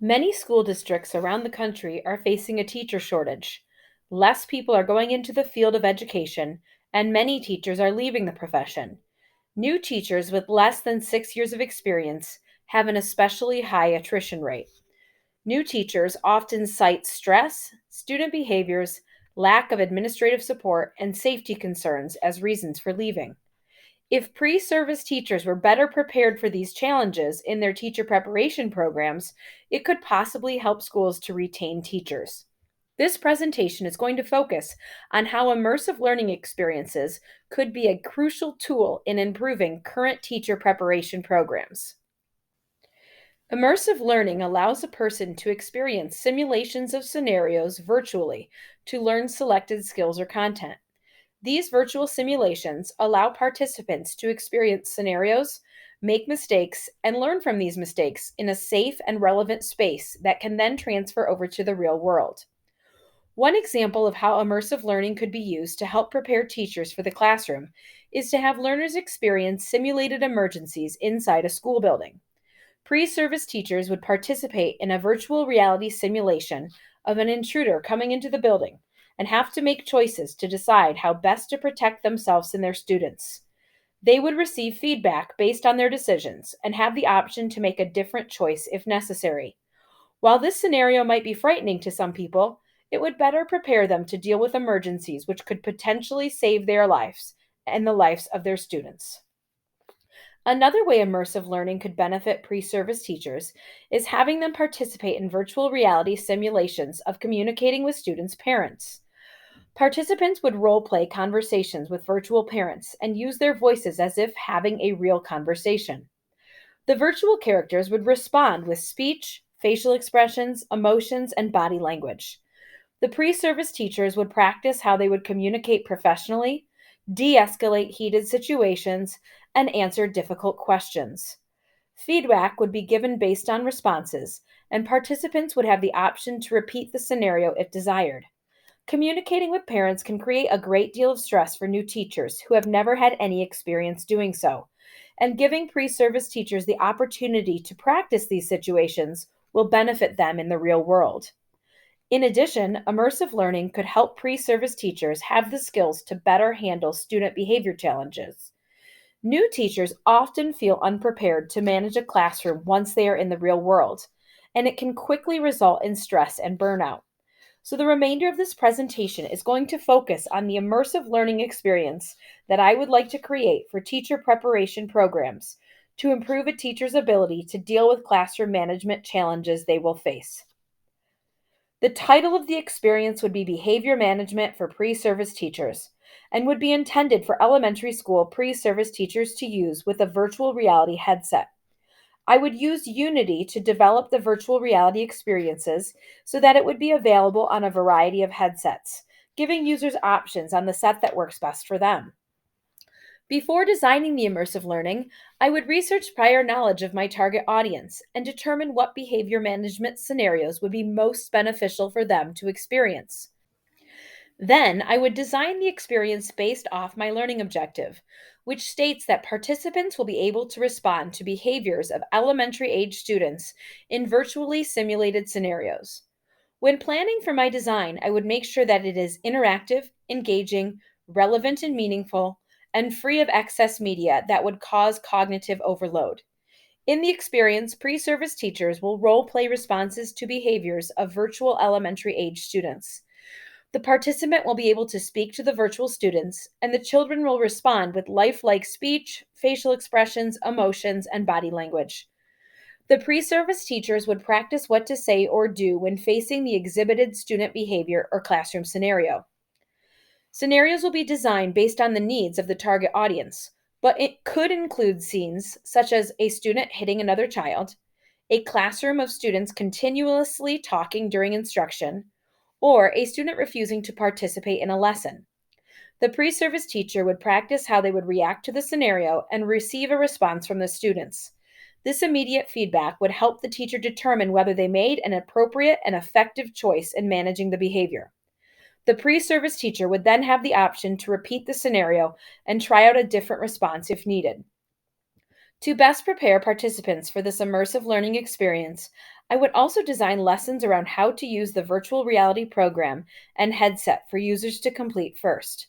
Many school districts around the country are facing a teacher shortage. Less people are going into the field of education, and many teachers are leaving the profession. New teachers with less than 6 years of experience have an especially high attrition rate. New teachers often cite stress, student behaviors, lack of administrative support, and safety concerns as reasons for leaving. If pre service teachers were better prepared for these challenges in their teacher preparation programs, it could possibly help schools to retain teachers. This presentation is going to focus on how immersive learning experiences could be a crucial tool in improving current teacher preparation programs. Immersive learning allows a person to experience simulations of scenarios virtually to learn selected skills or content. These virtual simulations allow participants to experience scenarios, make mistakes, and learn from these mistakes in a safe and relevant space that can then transfer over to the real world. One example of how immersive learning could be used to help prepare teachers for the classroom is to have learners experience simulated emergencies inside a school building. Pre service teachers would participate in a virtual reality simulation of an intruder coming into the building and have to make choices to decide how best to protect themselves and their students. They would receive feedback based on their decisions and have the option to make a different choice if necessary. While this scenario might be frightening to some people, it would better prepare them to deal with emergencies which could potentially save their lives and the lives of their students. Another way immersive learning could benefit pre service teachers is having them participate in virtual reality simulations of communicating with students' parents. Participants would role play conversations with virtual parents and use their voices as if having a real conversation. The virtual characters would respond with speech, facial expressions, emotions, and body language. The pre service teachers would practice how they would communicate professionally, de escalate heated situations, and answer difficult questions. Feedback would be given based on responses, and participants would have the option to repeat the scenario if desired. Communicating with parents can create a great deal of stress for new teachers who have never had any experience doing so, and giving pre service teachers the opportunity to practice these situations will benefit them in the real world. In addition, immersive learning could help pre service teachers have the skills to better handle student behavior challenges. New teachers often feel unprepared to manage a classroom once they are in the real world, and it can quickly result in stress and burnout. So, the remainder of this presentation is going to focus on the immersive learning experience that I would like to create for teacher preparation programs to improve a teacher's ability to deal with classroom management challenges they will face. The title of the experience would be Behavior Management for Pre-Service Teachers and would be intended for elementary school pre-service teachers to use with a virtual reality headset. I would use Unity to develop the virtual reality experiences so that it would be available on a variety of headsets, giving users options on the set that works best for them. Before designing the immersive learning, I would research prior knowledge of my target audience and determine what behavior management scenarios would be most beneficial for them to experience. Then I would design the experience based off my learning objective, which states that participants will be able to respond to behaviors of elementary age students in virtually simulated scenarios. When planning for my design, I would make sure that it is interactive, engaging, relevant and meaningful, and free of excess media that would cause cognitive overload. In the experience, pre service teachers will role play responses to behaviors of virtual elementary age students. The participant will be able to speak to the virtual students, and the children will respond with lifelike speech, facial expressions, emotions, and body language. The pre service teachers would practice what to say or do when facing the exhibited student behavior or classroom scenario. Scenarios will be designed based on the needs of the target audience, but it could include scenes such as a student hitting another child, a classroom of students continuously talking during instruction, or a student refusing to participate in a lesson. The pre service teacher would practice how they would react to the scenario and receive a response from the students. This immediate feedback would help the teacher determine whether they made an appropriate and effective choice in managing the behavior. The pre service teacher would then have the option to repeat the scenario and try out a different response if needed. To best prepare participants for this immersive learning experience, I would also design lessons around how to use the virtual reality program and headset for users to complete first.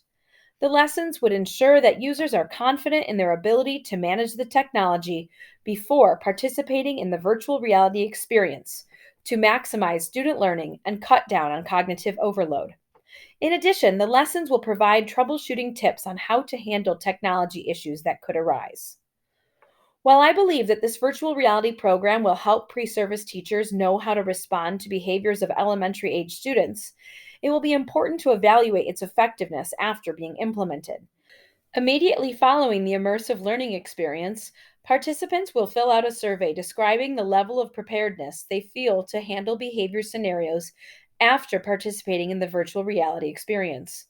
The lessons would ensure that users are confident in their ability to manage the technology before participating in the virtual reality experience to maximize student learning and cut down on cognitive overload. In addition, the lessons will provide troubleshooting tips on how to handle technology issues that could arise. While I believe that this virtual reality program will help pre service teachers know how to respond to behaviors of elementary age students, it will be important to evaluate its effectiveness after being implemented. Immediately following the immersive learning experience, participants will fill out a survey describing the level of preparedness they feel to handle behavior scenarios after participating in the virtual reality experience.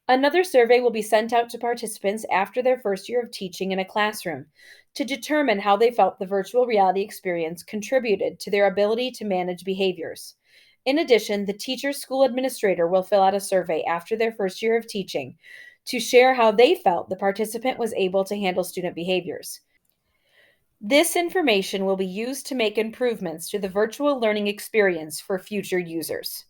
Another survey will be sent out to participants after their first year of teaching in a classroom to determine how they felt the virtual reality experience contributed to their ability to manage behaviors. In addition, the teacher's school administrator will fill out a survey after their first year of teaching to share how they felt the participant was able to handle student behaviors. This information will be used to make improvements to the virtual learning experience for future users.